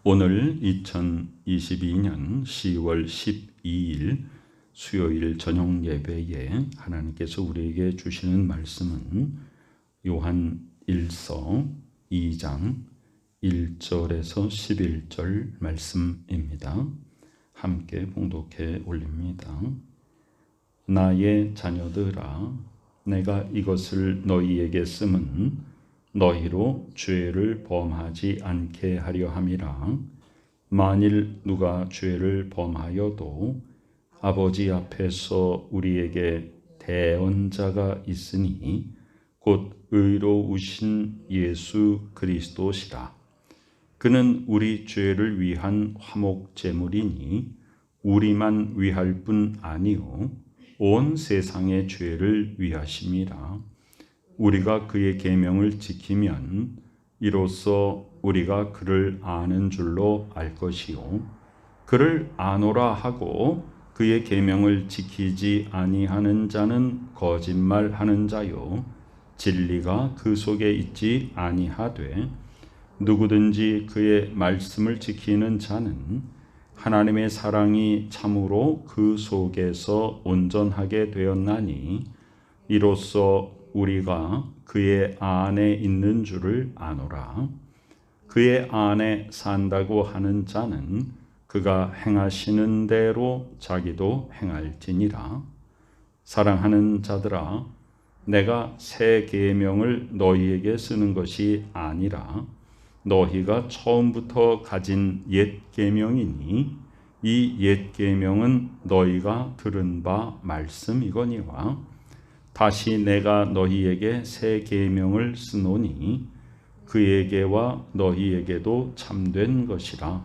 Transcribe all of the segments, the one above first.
오늘 2022년 10월 12일 수요일 저녁 예배에 하나님께서 우리에게 주시는 말씀은 요한 1서 2장 1절에서 11절 말씀입니다. 함께 봉독해 올립니다. 나의 자녀들아, 내가 이것을 너희에게 쓰면 너희로 죄를 범하지 않게 하려 함이라. 만일 누가 죄를 범하여도 아버지 앞에서 우리에게 대언자가 있으니 곧 의로우신 예수 그리스도시라. 그는 우리 죄를 위한 화목 제물이니 우리만 위할 뿐 아니요 온 세상의 죄를 위하심이라. 우리가 그의 계명을 지키면 이로써 우리가 그를 아는 줄로 알 것이요 그를 아노라 하고 그의 계명을 지키지 아니하는 자는 거짓말하는 자요 진리가 그 속에 있지 아니하되 누구든지 그의 말씀을 지키는 자는 하나님의 사랑이 참으로 그 속에서 온전하게 되었나니 이로써 우리가 그의 안에 있는 줄을 아노라. 그의 안에 산다고 하는 자는 그가 행하시는 대로 자기도 행할지니라. 사랑하는 자들아, 내가 새 계명을 너희에게 쓰는 것이 아니라 너희가 처음부터 가진 옛 계명이니 이 옛 계명은 너희가 들은 바 말씀이거니와 다시 내가 너희에게 새 계명을 쓰노니 그에게와 너희에게도 참된 것이라.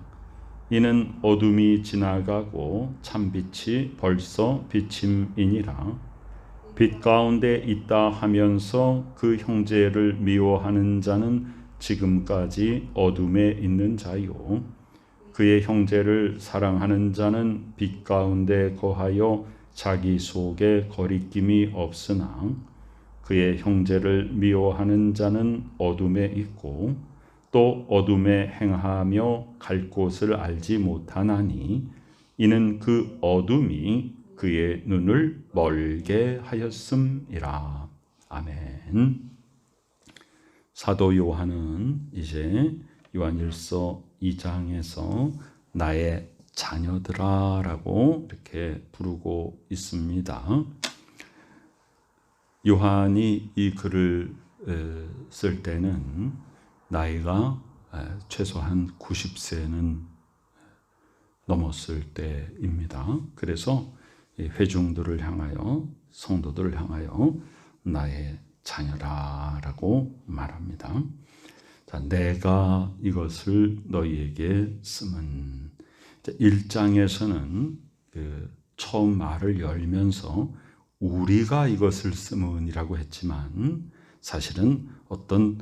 이는 어둠이 지나가고 참빛이 벌써 비침이니라. 빛 가운데 있다 하면서 그 형제를 미워하는 자는 지금까지 어둠에 있는 자요 그의 형제를 사랑하는 자는 빛 가운데 거하여 자기 속에 거리낌이 없으나 그의 형제를 미워하는 자는 어둠에 있고 또 어둠에 행하며 갈 곳을 알지 못하나니 이는 그 어둠이 그의 눈을 멀게 하였음이라. 아멘. 사도 요한은 이제 요한일서 2장에서 나의 자녀들아 라고 이렇게 부르고 있습니다. 요한이 이 글을 쓸 때는 나이가 최소한 90세는 넘었을 때입니다. 그래서 회중들을 향하여 성도들을 향하여 나의 자녀라 라고 말합니다. 자, 내가 이것을 너희에게 쓰면 1장에서는 처음 말을 열면서 우리가 이것을 쓰면이라고 했지만 사실은 어떤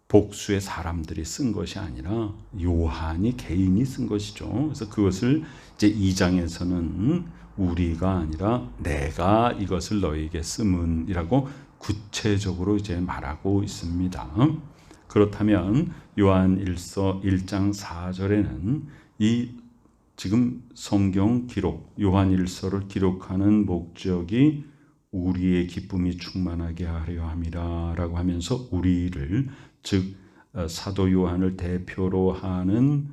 복수의 사람들이 쓴 것이 아니라 요한이 개인이 쓴 것이죠. 그래서 그것을 이제 2장에서는 우리가 아니라 내가 이것을 너희에게 쓰면이라고 구체적으로 이제 말하고 있습니다. 그렇다면 요한일서 1장 4절에는 이 지금 성경 기록, 요한일서를 기록하는 목적이 우리의 기쁨이 충만하게 하려 함이라 라고 하면서 우리를, 즉 사도 요한을 대표로 하는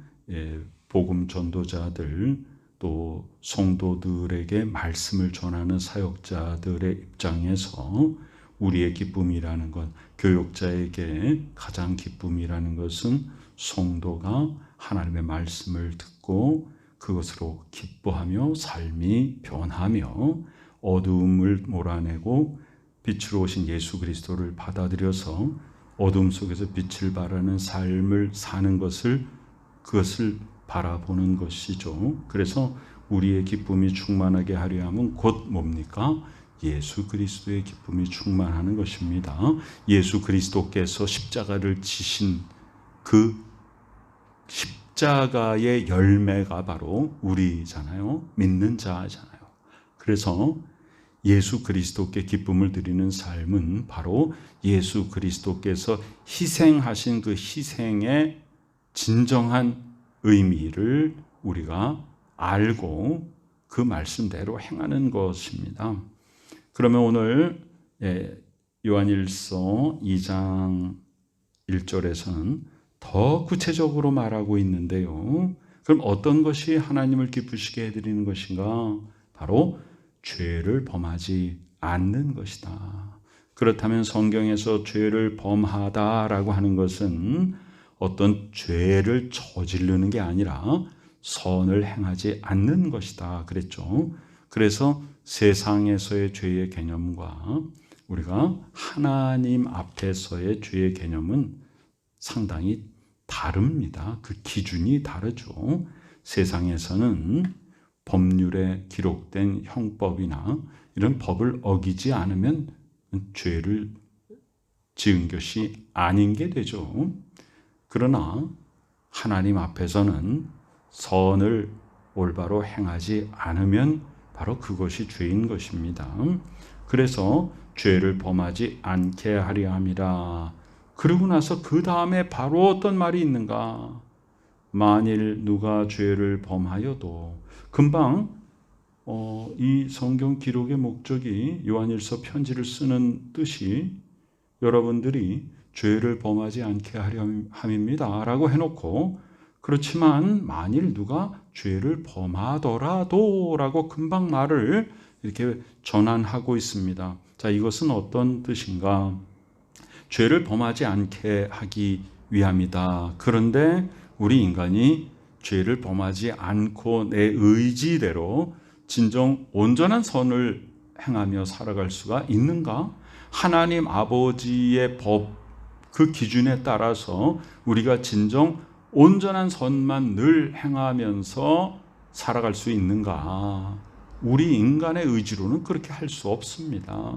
복음 전도자들 또 성도들에게 말씀을 전하는 사역자들의 입장에서 우리의 기쁨이라는 것, 교육자에게 가장 기쁨이라는 것은 성도가 하나님의 말씀을 듣고 그것으로 기뻐하며 삶이 변하며 어둠을 몰아내고 빛으로 오신 예수 그리스도를 받아들여서 어둠 속에서 빛을 발하는 삶을 사는 그것을 바라보는 것이죠. 그래서 우리의 기쁨이 충만하게 하려 하면 곧 뭡니까? 예수 그리스도의 기쁨이 충만하는 것입니다. 예수 그리스도께서 십자가를 지신 그 십자가의 열매가 바로 우리잖아요. 믿는 자잖아요. 그래서 예수 그리스도께 기쁨을 드리는 삶은 바로 예수 그리스도께서 희생하신 그 희생의 진정한 의미를 우리가 알고 그 말씀대로 행하는 것입니다. 그러면 오늘 요한일서 2장 1절에서는 더 구체적으로 말하고 있는데요. 그럼 어떤 것이 하나님을 기쁘시게 해드리는 것인가? 바로 죄를 범하지 않는 것이다. 그렇다면 성경에서 죄를 범하다라고 하는 것은 어떤 죄를 저지르는 게 아니라 선을 행하지 않는 것이다 그랬죠. 그래서 세상에서의 죄의 개념과 우리가 하나님 앞에서의 죄의 개념은 상당히 다릅니다. 그 기준이 다르죠. 세상에서는 법률에 기록된 형법이나 이런 법을 어기지 않으면 죄를 지은 것이 아닌 게 되죠. 그러나 하나님 앞에서는 선을 올바로 행하지 않으면 바로 그것이 죄인 것입니다. 그래서 죄를 범하지 않게 하려 함이라. 그러고 나서 그 다음에 바로 어떤 말이 있는가? 만일 누가 죄를 범하여도, 금방 이 성경 기록의 목적이 요한일서 편지를 쓰는 뜻이 여러분들이 죄를 범하지 않게 하려 함입니다 라고 해놓고, 그렇지만 만일 누가 죄를 범하더라도 라고 금방 말을 이렇게 전환하고 있습니다. 자, 이것은 어떤 뜻인가? 죄를 범하지 않게 하기 위함이다. 그런데 우리 인간이 죄를 범하지 않고 내 의지대로 진정 온전한 선을 행하며 살아갈 수가 있는가? 하나님 아버지의 법, 그 기준에 따라서 우리가 진정 온전한 선만 늘 행하면서 살아갈 수 있는가? 우리 인간의 의지로는 그렇게 할 수 없습니다.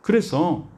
그래서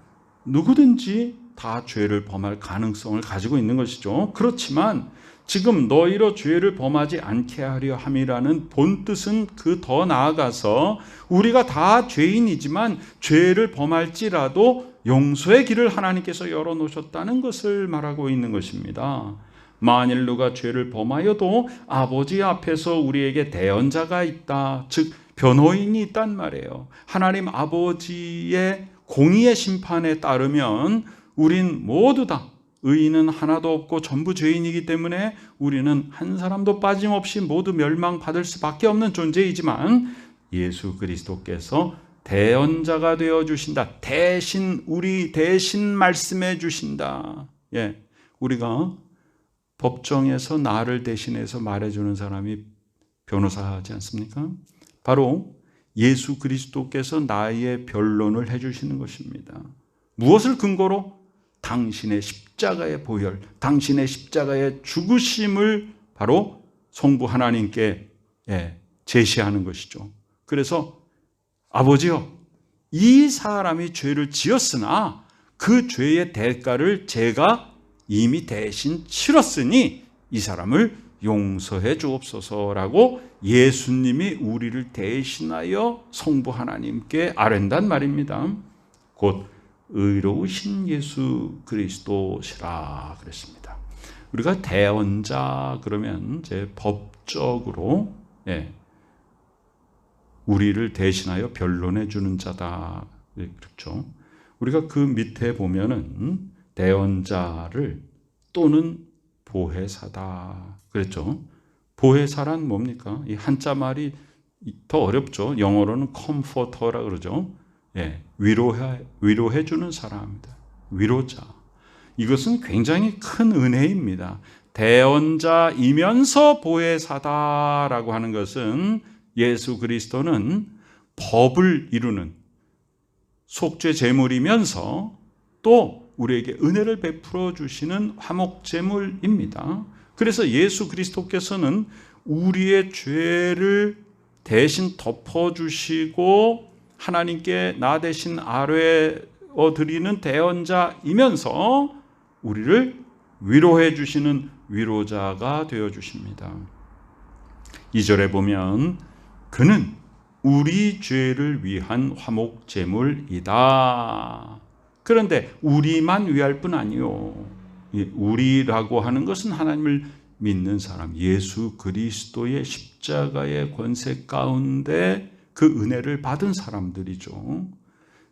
누구든지 다 죄를 범할 가능성을 가지고 있는 것이죠. 그렇지만 지금 너희로 죄를 범하지 않게 하려 함이라는 본뜻은 그 더 나아가서 우리가 다 죄인이지만 죄를 범할지라도 용서의 길을 하나님께서 열어놓으셨다는 것을 말하고 있는 것입니다. 만일 누가 죄를 범하여도 아버지 앞에서 우리에게 대언자가 있다, 즉 변호인이 있단 말이에요. 하나님 아버지의 공의의 심판에 따르면 우린 모두 다, 의인은 하나도 없고 전부 죄인이기 때문에 우리는 한 사람도 빠짐없이 모두 멸망받을 수밖에 없는 존재이지만 예수 그리스도께서 대언자가 되어주신다. 우리 대신 말씀해 주신다. 우리가 법정에서 나를 대신해서 말해주는 사람이 변호사하지 않습니까? 바로 예수 그리스도께서 나의 변론을 해주시는 것입니다. 무엇을 근거로? 당신의 십자가의 보혈, 당신의 십자가의 죽으심을 바로 성부 하나님께 제시하는 것이죠. 그래서 아버지요, 이 사람이 죄를 지었으나 그 죄의 대가를 제가 이미 대신 치렀으니 이 사람을 용서해 주옵소서라고 예수님이 우리를 대신하여 성부 하나님께 아뢰단 말입니다. 곧 의로우신 예수 그리스도시라 그랬습니다. 우리가 대언자 그러면 이제 법적으로 우리를 대신하여 변론해 주는 자다, 그렇죠. 우리가 그 밑에 보면은 대언자를 또는 보혜사다 그랬죠. 보혜사란 뭡니까? 이 한자 말이 더 어렵죠. 영어로는 컴포터라 그러죠. 위로해 주는 사람입니다. 위로자. 이것은 굉장히 큰 은혜입니다. 대언자이면서 보혜사다라고 하는 것은 예수 그리스도는 법을 이루는 속죄 제물이면서 또 우리에게 은혜를 베풀어 주시는 화목 제물입니다. 그래서 예수 그리스도께서는 우리의 죄를 대신 덮어주시고 하나님께 나 대신 아뢰어 드리는 대언자이면서 우리를 위로해 주시는 위로자가 되어 주십니다. 2절에 보면 그는 우리 죄를 위한 화목 제물이다. 그런데 우리만 위할 뿐 아니요. 우리라고 하는 것은 하나님을 믿는 사람, 예수 그리스도의 십자가의 권세 가운데 그 은혜를 받은 사람들이죠.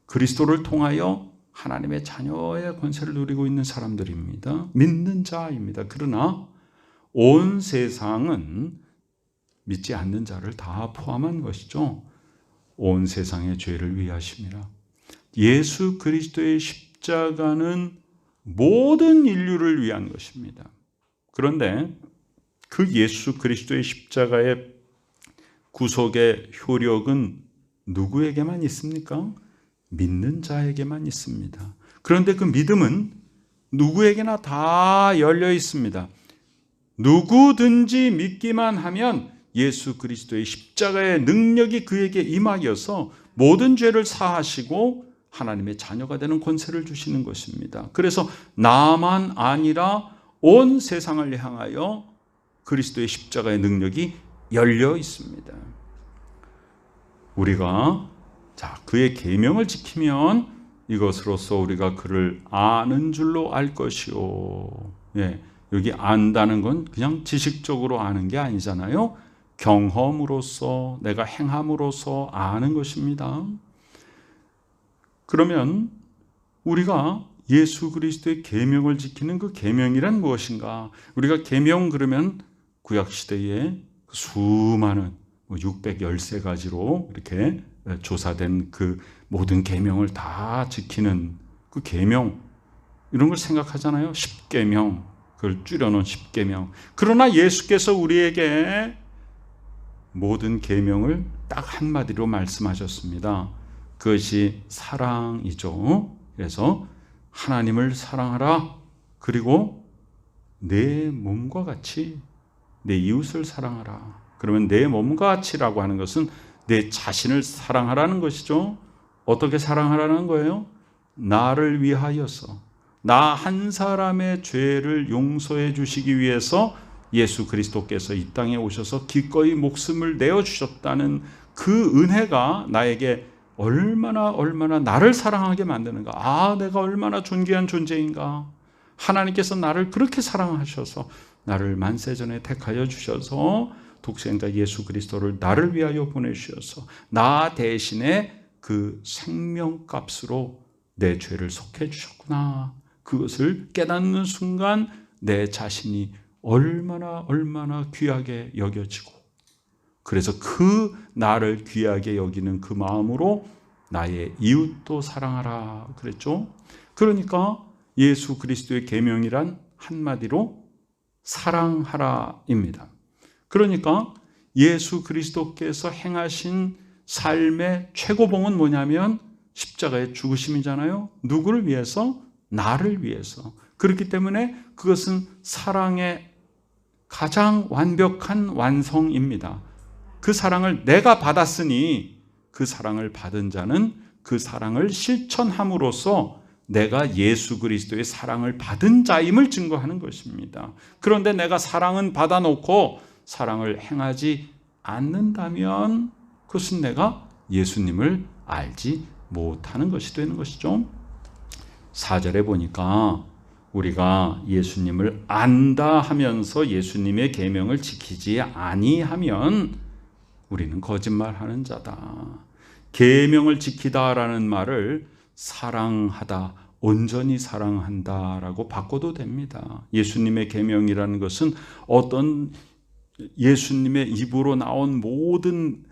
그리스도를 통하여 하나님의 자녀의 권세를 누리고 있는 사람들입니다. 믿는 자입니다. 그러나 온 세상은 믿지 않는 자를 다 포함한 것이죠. 온 세상의 죄를 위하심이라. 예수 그리스도의 십자가는 모든 인류를 위한 것입니다. 그런데 그 예수 그리스도의 십자가의 구속의 효력은 누구에게만 있습니까? 믿는 자에게만 있습니다. 그런데 그 믿음은 누구에게나 다 열려 있습니다. 누구든지 믿기만 하면 예수 그리스도의 십자가의 능력이 그에게 임하여서 모든 죄를 사하시고 하나님의 자녀가 되는 권세를 주시는 것입니다. 그래서 나만 아니라 온 세상을 향하여 그리스도의 십자가의 능력이 열려 있습니다. 우리가 그의 계명을 지키면 이것으로써 우리가 그를 아는 줄로 알 것이요. 여기 안다는 건 그냥 지식적으로 아는 게 아니잖아요. 경험으로써, 내가 행함으로써 아는 것입니다. 그러면 우리가 예수 그리스도의 계명을 지키는 그 계명이란 무엇인가? 우리가 계명 그러면 구약시대에 수많은 613가지로 이렇게 조사된 그 모든 계명을 다 지키는 그 계명, 이런 걸 생각하잖아요. 10계명, 그걸 줄여놓은 10계명. 그러나 예수께서 우리에게 모든 계명을 딱 한마디로 말씀하셨습니다. 그것이 사랑이죠. 그래서 하나님을 사랑하라. 그리고 내 몸과 같이 내 이웃을 사랑하라. 그러면 내 몸과 같이라고 하는 것은 내 자신을 사랑하라는 것이죠. 어떻게 사랑하라는 거예요? 나를 위하여서, 나 한 사람의 죄를 용서해 주시기 위해서 예수 그리스도께서 이 땅에 오셔서 기꺼이 목숨을 내어주셨다는 그 은혜가 나에게 얼마나 나를 사랑하게 만드는가. 내가 얼마나 존귀한 존재인가. 하나님께서 나를 그렇게 사랑하셔서 나를 만세전에 택하여 주셔서 독생자 예수 그리스도를 나를 위하여 보내주셔서 나 대신에 그 생명값으로 내 죄를 속해 주셨구나. 그것을 깨닫는 순간 내 자신이 얼마나 귀하게 여겨지고, 그래서 그 나를 귀하게 여기는 그 마음으로 나의 이웃도 사랑하라 그랬죠. 그러니까 예수 그리스도의 계명이란 한마디로 사랑하라입니다. 그러니까 예수 그리스도께서 행하신 삶의 최고봉은 뭐냐면 십자가의 죽으심이잖아요. 누구를 위해서? 나를 위해서. 그렇기 때문에 그것은 사랑의 가장 완벽한 완성입니다. 그 사랑을 내가 받았으니 그 사랑을 받은 자는 그 사랑을 실천함으로써 내가 예수 그리스도의 사랑을 받은 자임을 증거하는 것입니다. 그런데 내가 사랑은 받아놓고 사랑을 행하지 않는다면 그것은 내가 예수님을 알지 못하는 것이 되는 것이죠. 4절에 보니까 우리가 예수님을 안다 하면서 예수님의 계명을 지키지 아니하면 우리는 거짓말하는 자다. 계명을 지키다라는 말을 사랑하다, 온전히 사랑한다라고 바꿔도 됩니다. 예수님의 계명이라는 것은 어떤 예수님의 입으로 나온 모든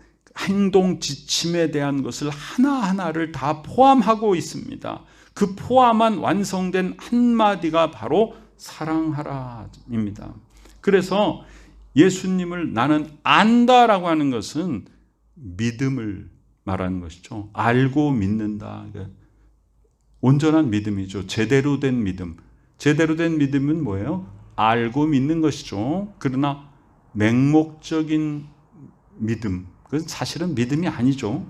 행동 지침에 대한 것을 하나하나를 다 포함하고 있습니다. 그 포함한 완성된 한마디가 바로 사랑하라입니다. 그래서 예수님을 나는 안다라고 하는 것은 믿음을 말하는 것이죠. 알고 믿는다. 온전한 믿음이죠. 제대로 된 믿음. 제대로 된 믿음은 뭐예요? 알고 믿는 것이죠. 그러나 맹목적인 믿음, 그건 사실은 믿음이 아니죠.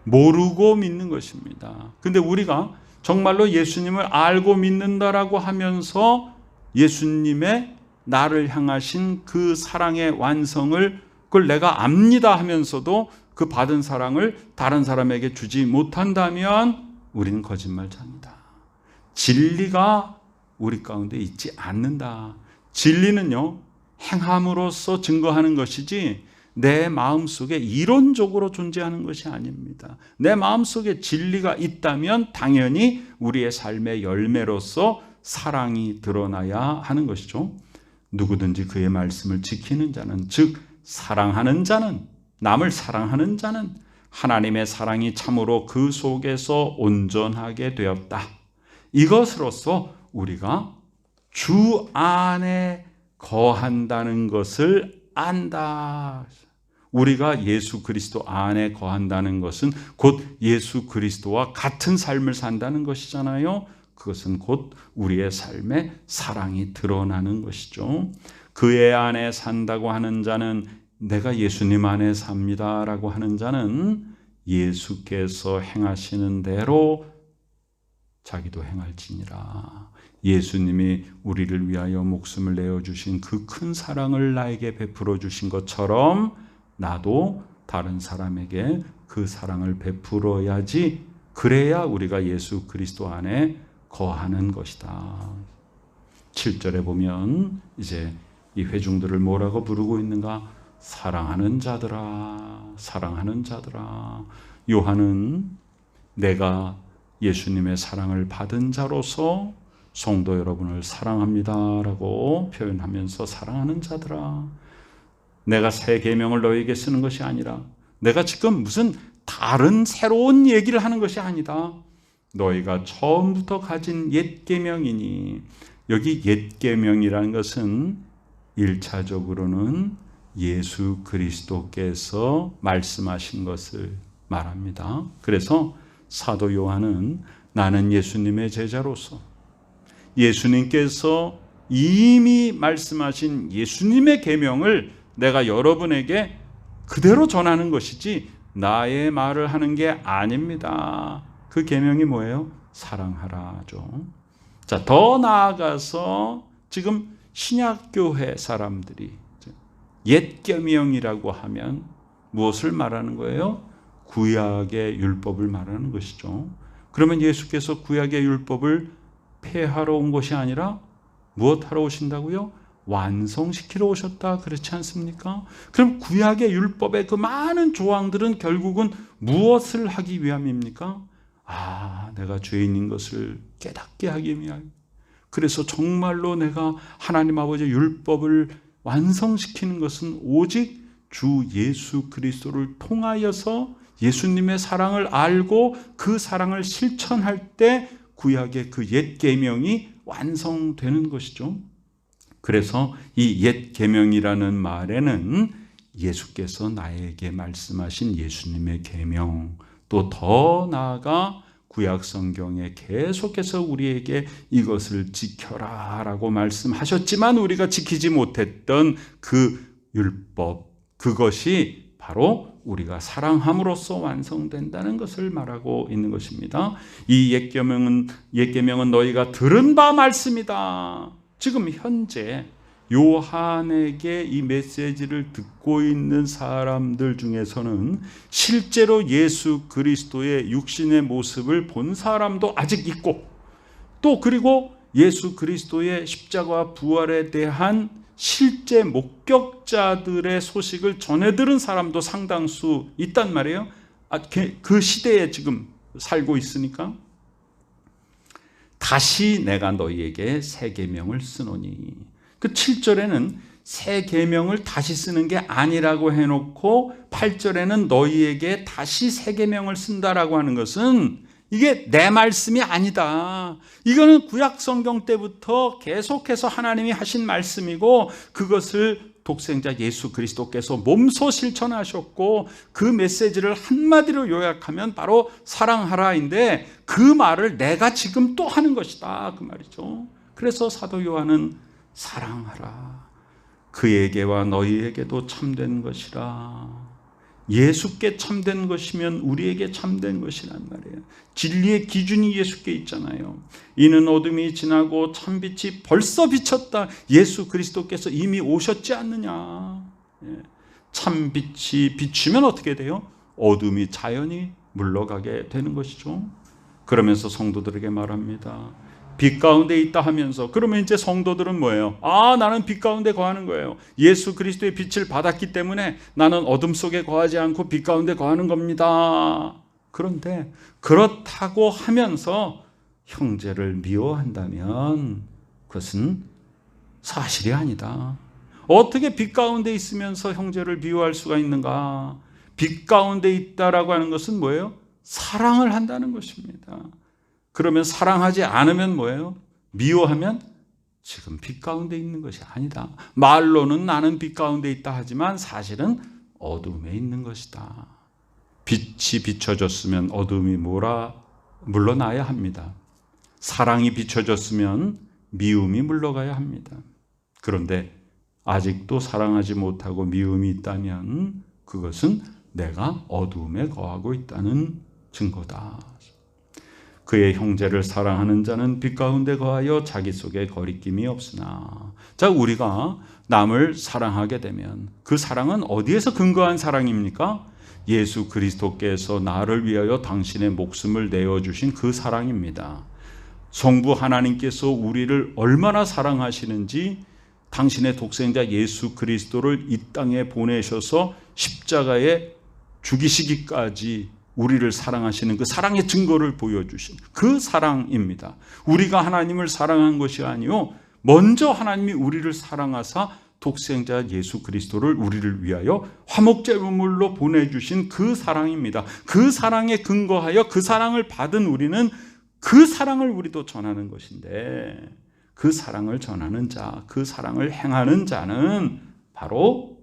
모르고 믿는 것입니다. 근데 우리가 정말로 예수님을 알고 믿는다라고 하면서 예수님의 나를 향하신 그 사랑의 완성을 그걸 내가 압니다 하면서도 그 받은 사랑을 다른 사람에게 주지 못한다면 우리는 거짓말자입니다. 진리가 우리 가운데 있지 않는다. 진리는요, 행함으로써 증거하는 것이지 내 마음속에 이론적으로 존재하는 것이 아닙니다. 내 마음속에 진리가 있다면 당연히 우리의 삶의 열매로서 사랑이 드러나야 하는 것이죠. 누구든지 그의 말씀을 지키는 자는, 즉 사랑하는 자는, 남을 사랑하는 자는 하나님의 사랑이 참으로 그 속에서 온전하게 되었다. 이것으로써 우리가 주 안에 거한다는 것을 안다. 우리가 예수 그리스도 안에 거한다는 것은 곧 예수 그리스도와 같은 삶을 산다는 것이잖아요. 그것은 곧 우리의 삶에 사랑이 드러나는 것이죠. 그의 안에 산다고 하는 자는, 내가 예수님 안에 삽니다 라고 하는 자는 예수께서 행하시는 대로 자기도 행할지니라. 예수님이 우리를 위하여 목숨을 내어주신 그 큰 사랑을 나에게 베풀어 주신 것처럼 나도 다른 사람에게 그 사랑을 베풀어야지, 그래야 우리가 예수 그리스도 안에 거하는 것이다. 7절에 보면 이제 이 회중들을 뭐라고 부르고 있는가? 사랑하는 자들아, 사랑하는 자들아. 요한은 내가 예수님의 사랑을 받은 자로서 성도 여러분을 사랑합니다 라고 표현하면서, 사랑하는 자들아, 내가 새 계명을 너에게 쓰는 것이 아니라, 내가 지금 무슨 다른 새로운 얘기를 하는 것이 아니다. 너희가 처음부터 가진 옛 계명이니, 여기 옛 계명이라는 것은 1차적으로는 예수 그리스도께서 말씀하신 것을 말합니다. 그래서 사도 요한은 나는 예수님의 제자로서 예수님께서 이미 말씀하신 예수님의 계명을 내가 여러분에게 그대로 전하는 것이지 나의 말을 하는 게 아닙니다. 그 계명이 뭐예요? 사랑하라죠. 자, 더 나아가서 지금 신약교회 사람들이 옛 계명이라고 하면 무엇을 말하는 거예요? 구약의 율법을 말하는 것이죠. 그러면 예수께서 구약의 율법을 폐하러 온 것이 아니라 무엇하러 오신다고요? 완성시키러 오셨다. 그렇지 않습니까? 그럼 구약의 율법의 그 많은 조항들은 결국은 무엇을 하기 위함입니까? 내가 죄인인 것을 깨닫게 하기 위하여. 그래서 정말로 내가 하나님 아버지의 율법을 완성시키는 것은 오직 주 예수 그리스도를 통하여서 예수님의 사랑을 알고 그 사랑을 실천할 때 구약의 그 옛 계명이 완성되는 것이죠. 그래서 이 옛 계명이라는 말에는 예수께서 나에게 말씀하신 예수님의 계명, 또 더 나아가 구약 성경에 계속해서 우리에게 이것을 지켜라 라고 말씀하셨지만 우리가 지키지 못했던 그 율법, 그것이 바로 우리가 사랑함으로써 완성된다는 것을 말하고 있는 것입니다. 이 옛 계명은 너희가 들은 바 말씀이다. 지금 현재 요한에게 이 메시지를 듣고 있는 사람들 중에서는 실제로 예수 그리스도의 육신의 모습을 본 사람도 아직 있고, 또 그리고 예수 그리스도의 십자가와 부활에 대한 실제 목격자들의 소식을 전해 들은 사람도 상당수 있단 말이에요. 그 시대에 지금 살고 있으니까. 다시 내가 너희에게 새 계명을 쓰노니, 그 7절에는 새 계명을 다시 쓰는 게 아니라고 해놓고 8절에는 너희에게 다시 새 계명을 쓴다라고 하는 것은 이게 내 말씀이 아니다. 이거는 구약 성경 때부터 계속해서 하나님이 하신 말씀이고, 그것을 독생자 예수 그리스도께서 몸소 실천하셨고, 그 메시지를 한마디로 요약하면 바로 사랑하라인데, 그 말을 내가 지금 또 하는 것이다, 그 말이죠. 그래서 사도 요한은 사랑하라, 그에게와 너희에게도 참된 것이라. 예수께 참된 것이면 우리에게 참된 것이란 말이에요. 진리의 기준이 예수께 있잖아요. 이는 어둠이 지나고 참빛이 벌써 비쳤다. 예수 그리스도께서 이미 오셨지 않느냐. 참빛이 비추면 어떻게 돼요? 어둠이 자연히 물러가게 되는 것이죠. 그러면서 성도들에게 말합니다. 빛 가운데 있다 하면서, 그러면 이제 성도들은 뭐예요? 아, 나는 빛 가운데 거하는 거예요. 예수 그리스도의 빛을 받았기 때문에 나는 어둠 속에 거하지 않고 빛 가운데 거하는 겁니다. 그런데 그렇다고 하면서 형제를 미워한다면 그것은 사실이 아니다. 어떻게 빛 가운데 있으면서 형제를 미워할 수가 있는가? 빛 가운데 있다라고 하는 것은 뭐예요? 사랑을 한다는 것입니다. 그러면 사랑하지 않으면 뭐예요? 미워하면 지금 빛 가운데 있는 것이 아니다. 말로는 나는 빛 가운데 있다 하지만 사실은 어둠에 있는 것이다. 빛이 비춰졌으면 어둠이 물러나야 합니다. 사랑이 비춰졌으면 미움이 물러가야 합니다. 그런데 아직도 사랑하지 못하고 미움이 있다면 그것은 내가 어둠에 거하고 있다는 증거다. 그의 형제를 사랑하는 자는 빛 가운데 거하여 자기 속에 거리낌이 없으나. 자, 우리가 남을 사랑하게 되면 그 사랑은 어디에서 근거한 사랑입니까? 예수 그리스도께서 나를 위하여 당신의 목숨을 내어주신 그 사랑입니다. 성부 하나님께서 우리를 얼마나 사랑하시는지 당신의 독생자 예수 그리스도를 이 땅에 보내셔서 십자가에 죽이시기까지 우리를 사랑하시는 그 사랑의 증거를 보여주신 그 사랑입니다. 우리가 하나님을 사랑한 것이 아니요, 먼저 하나님이 우리를 사랑하사 독생자 예수 그리스도를 우리를 위하여 화목제물로 보내주신 그 사랑입니다. 그 사랑에 근거하여 그 사랑을 받은 우리는 그 사랑을 우리도 전하는 것인데, 그 사랑을 전하는 자, 그 사랑을 행하는 자는 바로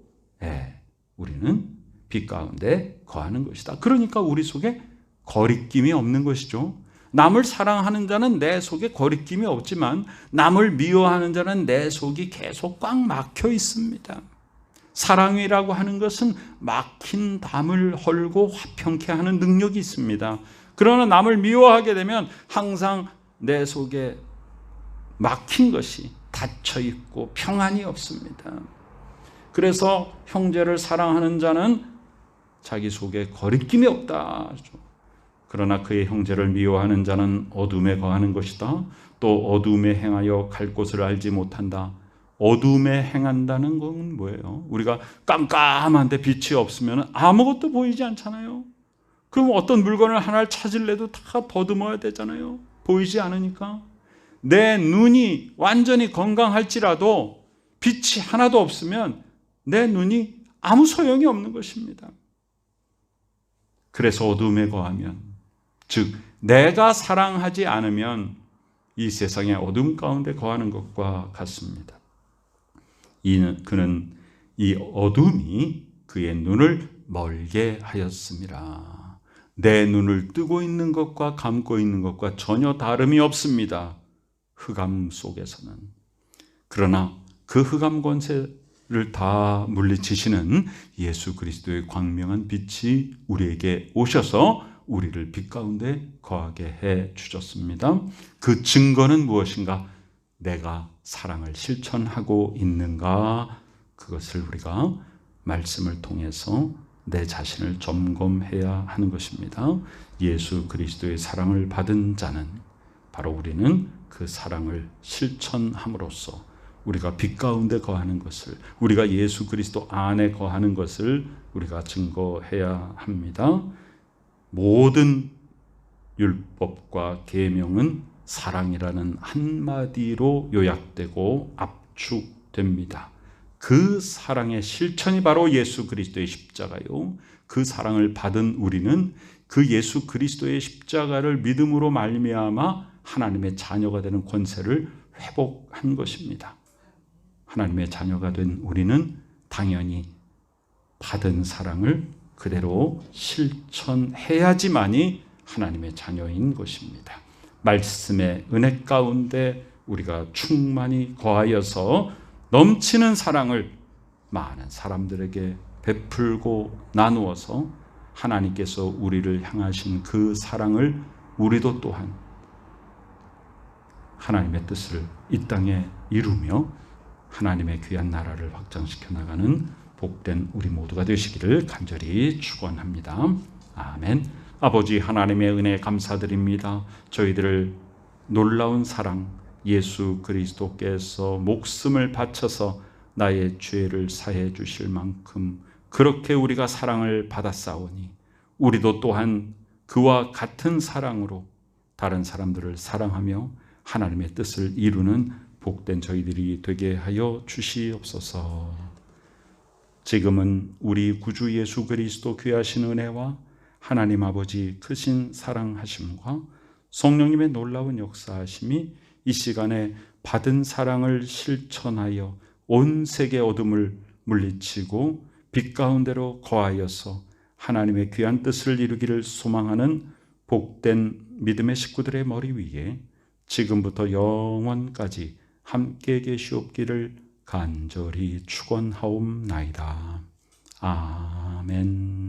우리는 빛 가운데 거하는 것이다. 그러니까 우리 속에 거리낌이 없는 것이죠. 남을 사랑하는 자는 내 속에 거리낌이 없지만 남을 미워하는 자는 내 속이 계속 꽉 막혀 있습니다. 사랑이라고 하는 것은 막힌 담을 헐고 화평케 하는 능력이 있습니다. 그러나 남을 미워하게 되면 항상 내 속에 막힌 것이 닫혀 있고 평안이 없습니다. 그래서 형제를 사랑하는 자는 자기 속에 거리낌이 없다. 그러나 그의 형제를 미워하는 자는 어둠에 거하는 것이다. 또 어둠에 행하여 갈 곳을 알지 못한다. 어둠에 행한다는 건 뭐예요? 우리가 깜깜한데 빛이 없으면 아무것도 보이지 않잖아요. 그럼 어떤 물건을 하나를 찾으려도 다 더듬어야 되잖아요. 보이지 않으니까. 내 눈이 완전히 건강할지라도 빛이 하나도 없으면 내 눈이 아무 소용이 없는 것입니다. 그래서 어둠에 거하면, 즉 내가 사랑하지 않으면 이 세상의 어둠 가운데 거하는 것과 같습니다. 그는 이 어둠이 그의 눈을 멀게 하였습니다. 내 눈을 뜨고 있는 것과 감고 있는 것과 전혀 다름이 없습니다. 흑암 속에서는. 그러나 그 흑암 권세를 다 물리치시는 예수 그리스도의 광명한 빛이 우리에게 오셔서 우리를 빛 가운데 거하게 해 주셨습니다. 그 증거는 무엇인가? 내가 사랑을 실천하고 있는가? 그것을 우리가 말씀을 통해서 내 자신을 점검해야 하는 것입니다. 예수 그리스도의 사랑을 받은 자는 바로 우리는 그 사랑을 실천함으로써 우리가 빛 가운데 거하는 것을, 우리가 예수 그리스도 안에 거하는 것을 우리가 증거해야 합니다. 모든 율법과 계명은 사랑이라는 한마디로 요약되고 압축됩니다. 그 사랑의 실천이 바로 예수 그리스도의 십자가요. 그 사랑을 받은 우리는 그 예수 그리스도의 십자가를 믿음으로 말미암아 하나님의 자녀가 되는 권세를 회복한 것입니다. 하나님의 자녀가 된 우리는 당연히 받은 사랑을 그대로 실천해야지만이 하나님의 자녀인 것입니다. 말씀의 은혜 가운데 우리가 충만히 거하여서 넘치는 사랑을 많은 사람들에게 베풀고 나누어서 하나님께서 우리를 향하신 그 사랑을 우리도 또한 하나님의 뜻을 이 땅에 이루며 하나님의 귀한 나라를 확장시켜 나가는 복된 우리 모두가 되시기를 간절히 축원합니다. 아멘. 아버지 하나님의 은혜 감사드립니다. 저희들을 놀라운 사랑, 예수 그리스도께서 목숨을 바쳐서 나의 죄를 사해 주실 만큼 그렇게 우리가 사랑을 받았사오니 우리도 또한 그와 같은 사랑으로 다른 사람들을 사랑하며 하나님의 뜻을 이루는 복된 저희들이 되게 하여 주시옵소서. 지금은 우리 구주 예수 그리스도 귀하신 은혜와 하나님 아버지 크신 사랑하심과 성령님의 놀라운 역사하심이 이 시간에 받은 사랑을 실천하여 온 세계 어둠을 물리치고 빛 가운데로 거하여서 하나님의 귀한 뜻을 이루기를 소망하는 복된 믿음의 식구들의 머리 위에 지금부터 영원까지 함께 계시옵기를 간절히 축원하옵나이다. 아멘.